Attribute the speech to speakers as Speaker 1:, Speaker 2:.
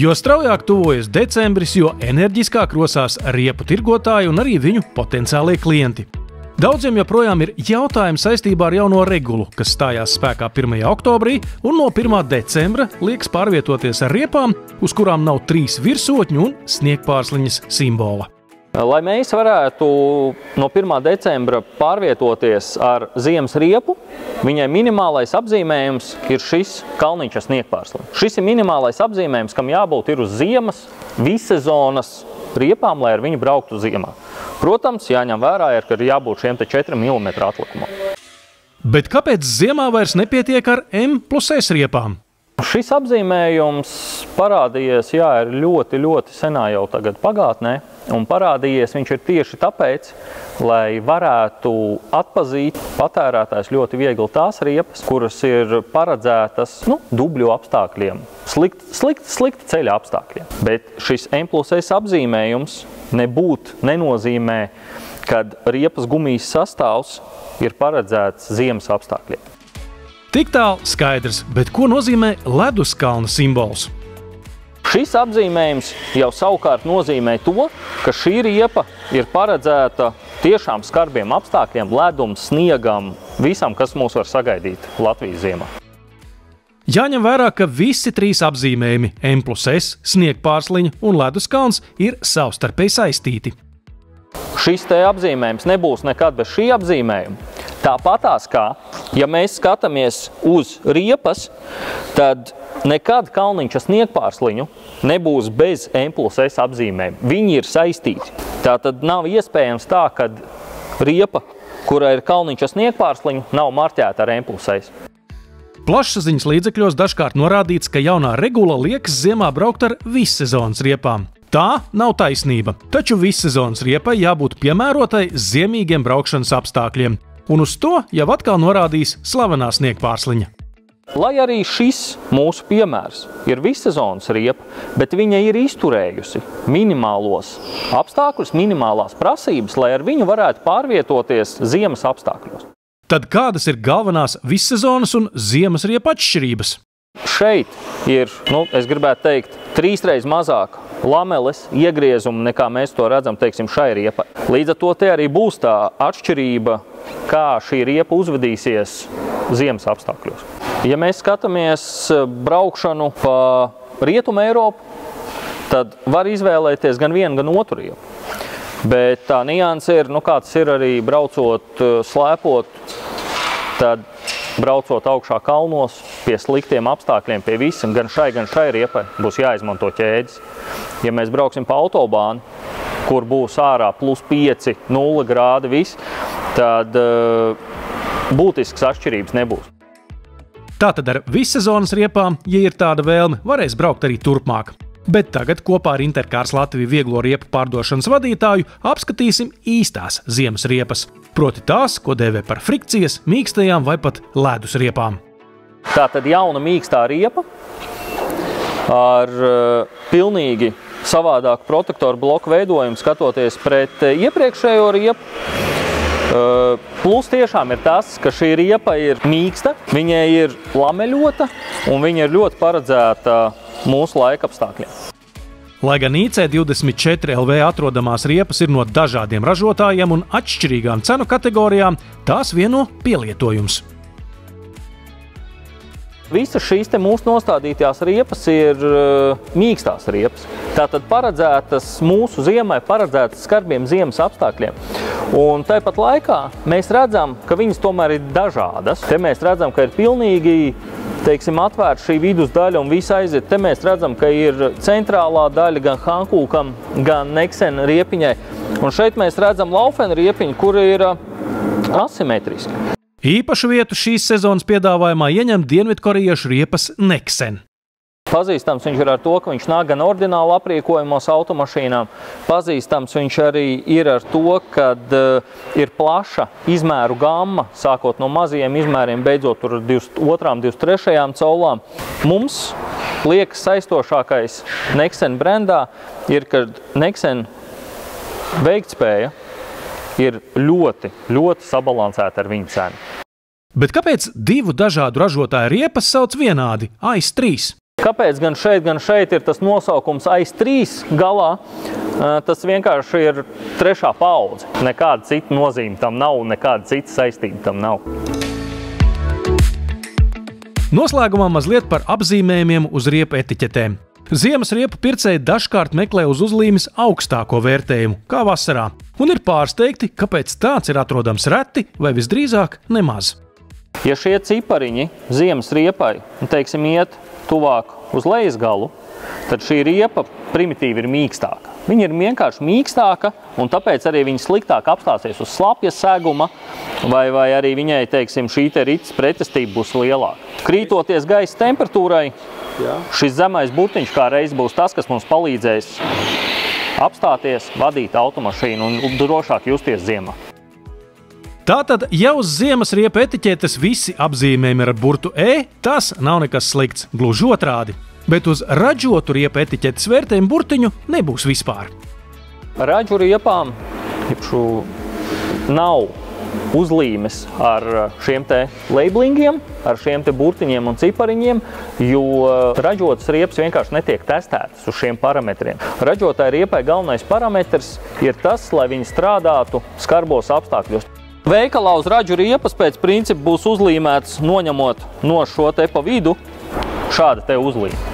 Speaker 1: Jo straujāk tuvojas decembris, jo enerģiskāk rosās riepu tirgotāji un arī viņu potenciālie klienti. Daudziem joprojām ir jautājumi saistībā ar jauno regulu, kas stājās spēkā 1. oktobrī un no 1. decembra liekas pārvietoties ar riepām, uz kurām nav 3 virsotņu un sniegpārsliņas simbola.
Speaker 2: Lai mēs varētu no 1. decembra pārvietoties ar ziemas riepu, viņai minimālais apzīmējums ir šis kalniņš ar sniegpārsliņu. Šis ir minimālais apzīmējums, kam jābūt ir uz ziemas, vissezonas riepām, lai ar viņu brauktu ziemā. Protams, jāņem vērā, ka ir jābūt šiem 4 mm atlikumam.
Speaker 1: Bet kāpēc ziemā vairs nepietiek ar M+S riepām?
Speaker 2: Šis apzīmējums parādījies, ir ļoti senā jau tagad pagātnē, un parādījies viņš ir tieši tāpēc, lai varētu atpazīt patērētājs ļoti viegli tās riepas, kuras ir paredzētas dubļu apstākļiem, slikti ceļa apstākļiem. Bet šis M+S apzīmējums nenozīmē, kad riepas gumijas sastāvs ir paredzēts ziemas apstākļiem.
Speaker 1: Tik tālu skaidrs, bet ko nozīmē leduskalna simbols?
Speaker 2: Šis apzīmējums jau savukārt nozīmē to, ka šī riepa ir paredzēta tiešām skarbiem apstākļiem, ledum, sniegam, visam, kas mūs var sagaidīt Latvijas ziemā.
Speaker 1: Jāņem vērā, ka visi 3 apzīmējumi M+S, sniegpārsliņa un leduskalns ir savstarpēji saistīti.
Speaker 2: Šis te apzīmējums nebūs nekad bez šī apzīmējuma. Tāpatās kā, ja mēs skatāmies uz riepas, tad nekad kalniņš ar sniegpārsliņu nebūs bez M+S apzīmējuma. Viņi ir saistīti. Tātad nav iespējams tā, ka riepa, kurai ir kalniņš ar sniegpārsliņu, nav marķēta ar M+S.
Speaker 1: Plašsaziņas līdzekļos dažkārt norādīts, ka jaunā regula liekas ziemā braukt ar vissezonas riepām. Tā nav taisnība, taču vissezonas riepai jābūt piemērotai ziemīgiem braukšanas apstākļiem, un uz to jau atkal norādīs slavenā sniegpārsliņa.
Speaker 2: Lai arī šis mūsu piemērs ir vissezonas riepa, bet viņa ir izturējusi minimālos apstākļus, minimālās prasības, lai ar viņu varētu pārvietoties ziemas apstākļos.
Speaker 1: Tad kādas ir galvenās vissezonas un ziemas riepa atšķirības?
Speaker 2: Šeit ir, es gribētu teikt, 3 reizes mazāk lameles iegriezumu, nekā mēs to redzam, šai riepai. Līdz ar to te arī būs tā atšķirība, kā šī riepa uzvedīsies ziemas apstākļos. Ja mēs skatāmies braukšanu pa Rietumu Eiropu, tad var izvēlēties gan vienu, gan otru riepu. Bet tā nianse ir, kā tas ir arī braucot, slēpot, tad braucot augšā kalnos pie sliktiem apstākļiem, pie visam, gan šai riepai būs jāizmanto ķēdes. Ja mēs brauksim pa autobānu, kur būs ārā +5, 0 grādi viss, tad būtisks atšķirības nebūs.
Speaker 1: Tātad ar vissezonas riepām, ja ir tāda vēlme, varēs braukt arī turpmāk. Bet tagad kopā ar Intercars Latviju vieglo riepu pārdošanas vadītāju apskatīsim īstās ziemas riepas, proti tās, ko dēvē par frikcijas, mīkstajām vai pat ledus riepām.
Speaker 2: Tātad jauna mīkstā riepa ar pilnīgi savādāku protektoru bloku veidojumu skatoties pret iepriekšējo riepu. Plus tiešām ir tas, ka šī riepa ir mīksta, viņai ir lameļota un viņa ir ļoti paredzēta mūsu laika apstākļiem.
Speaker 1: Lai gan IC24 LV atrodamās riepas ir no dažādiem ražotājiem un atšķirīgām cenu kategorijām, tās vieno pielietojums.
Speaker 2: Visas šīs mūsu nostādītās riepas ir mīkstās riepas. Tātad paredzētas mūsu ziemai, paredzētas skarbiem ziemas apstākļiem. Un tāpat laikā mēs redzam, ka viņas tomēr ir dažādas. Te mēs redzam, ka ir pilnīgi atvērta šī vidus daļa un viss aiziet. Te mēs redzam, ka ir centrālā daļa gan Hankūkam, gan Nexen riepiņai. Un šeit mēs redzam Laufena riepiņu, kura ir asimetriska.
Speaker 1: Īpašu vietu šīs sezonas piedāvājumā ieņem dienvidkorejiešu riepas Nexen.
Speaker 2: Pazīstams viņš ir ar to, ka viņš nāk gan ordināli aprīkojumos automašīnām. Pazīstams viņš arī ir ar to, kad ir plaša izmēru gamma, sākot no mazajiem izmēriem, beidzot ar 22, 23 caulām. Mums liekas saistošākais Nexen brendā ir, kad Nexen veiktspēja ir ļoti sabalansēta ar viņu cenu.
Speaker 1: Bet kāpēc 2 dažādu ražotāju riepas sauc vienādi AIS 3?
Speaker 2: Kāpēc gan šeit ir tas nosaukums aiz 3 galā? Tas vienkārši ir 3. paudze. Nekāda cita nozīme tam nav, nekāda cita saistība tam nav.
Speaker 1: Noslēgumā mazliet par apzīmējumiem uz riepu etiķetēm. Ziemas riepu pircēji dažkārt meklē uz uzlīmes augstāko vērtējumu, kā vasarā, un ir pārsteigti, kāpēc tāds ir atrodams reti vai visdrīzāk nemaz.
Speaker 2: Ja šie cipariņi ziemas riepai, teiksim, iet tuvāk uz lejas galu, tad šī riepa primitīvi ir mīkstāka. Viņa ir vienkārši mīkstāka, un tāpēc arī viņa sliktāk apstāsies uz slapja seguma, vai arī viņai, teiksim, šī rites pretestība būs lielāka. Krītoties gaisa temperatūrai, šis zemais burtiņš kā reiz būs tas, kas mums palīdzēs apstāties, vadīt automašīnu un drošāk justies ziemā.
Speaker 1: Tātad, ja uz ziemas riepu etiķetes visi apzīmējumi ir ar burtu E, tas nav nekas slikts, gluži otrādi. Bet uz ražotu riepu etiķetes vērtējumu burtiņu nebūs vispār.
Speaker 2: Ražu riepām nav uzlīmes ar šiem te labelingiem, ar šiem te burtiņiem un cipariņiem, jo ražotas riepas vienkārši netiek testētas uz šiem parametriem. Ražotāji riepai galvenais parametrs ir tas, lai viņi strādātu skarbos apstākļos. Veikalā uz ražu riepas pēc principa būs uzlīmēts, noņemot no šo te pa vidu, šāda te uzlīme.